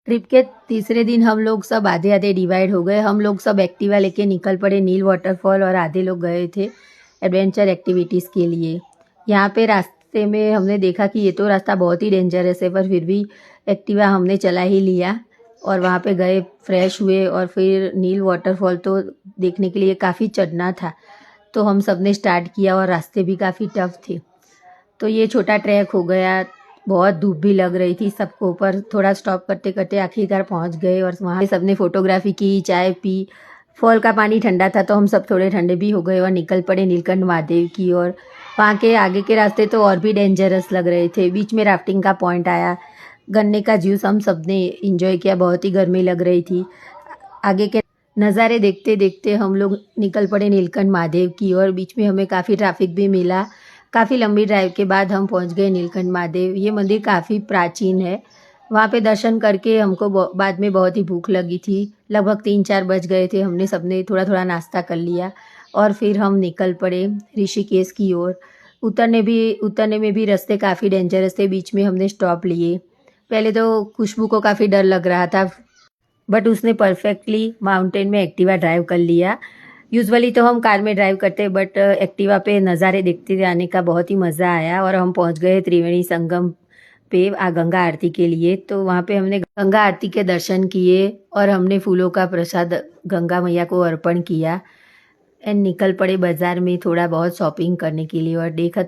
Trip के तीसरे दिन हम लोग सब आधे आधे डिवाइड हो गए। हम लोग सब एक्टिवा लेके निकल पड़े नील वाटरफॉल और आधे लोग गए थे एडवेंचर एक्टिविटीज़ के लिए। यहाँ पे रास्ते में हमने देखा कि ये तो रास्ता बहुत ही डेंजरस है, पर फिर भी एक्टिवा हमने चला ही लिया और वहाँ पे गए, फ्रेश हुए और फिर नील वाटरफॉल तो देखने के लिए काफ़ी चढ़ना था, तो हम सब ने स्टार्ट किया और रास्ते भी काफ़ी टफ थे। तो ये छोटा ट्रैक हो गया। बहुत धूप भी लग रही थी सबको, पर थोड़ा स्टॉप करते करते आखिरकार पहुंच गए और वहाँ सबने फोटोग्राफी की, चाय पी। फॉल का पानी ठंडा था तो हम सब थोड़े ठंडे भी हो गए और निकल पड़े नीलकंठ महादेव की ओर। वहाँ के आगे के रास्ते तो और भी डेंजरस लग रहे थे। बीच में राफ्टिंग का पॉइंट आया, गन्ने का जूस हम सब ने इंजॉय किया। बहुत ही गर्मी लग रही थी। आगे के नज़ारे देखते देखते हम लोग निकल पड़े नीलकंठ महादेव की ओर। बीच में हमें काफ़ी ट्रैफिक भी मिला। काफ़ी लंबी ड्राइव के बाद हम पहुंच गए नीलकंठ महादेव। ये मंदिर काफ़ी प्राचीन है। वहाँ पे दर्शन करके हमको बाद में बहुत ही भूख लगी थी। लगभग 3-4 बज गए थे। हमने सबने थोड़ा थोड़ा नाश्ता कर लिया और फिर हम निकल पड़े ऋषिकेश की ओर। उतरने में भी रास्ते काफ़ी डेंजरस थे। बीच में हमने स्टॉप लिए। पहले तो खुशबू को काफ़ी डर लग रहा था, बट उसने परफेक्टली माउंटेन में एक्टिवा ड्राइव कर लिया। यूजुअली तो हम कार में ड्राइव करते, बट एक्टिवा पे नज़ारे देखते जाने का बहुत ही मज़ा आया और हम पहुंच गए त्रिवेणी संगम पे गंगा आरती के लिए। तो वहाँ पे हमने गंगा आरती के दर्शन किए और हमने फूलों का प्रसाद गंगा मैया को अर्पण किया एंड निकल पड़े बाज़ार में थोड़ा बहुत शॉपिंग करने के लिए। और देखा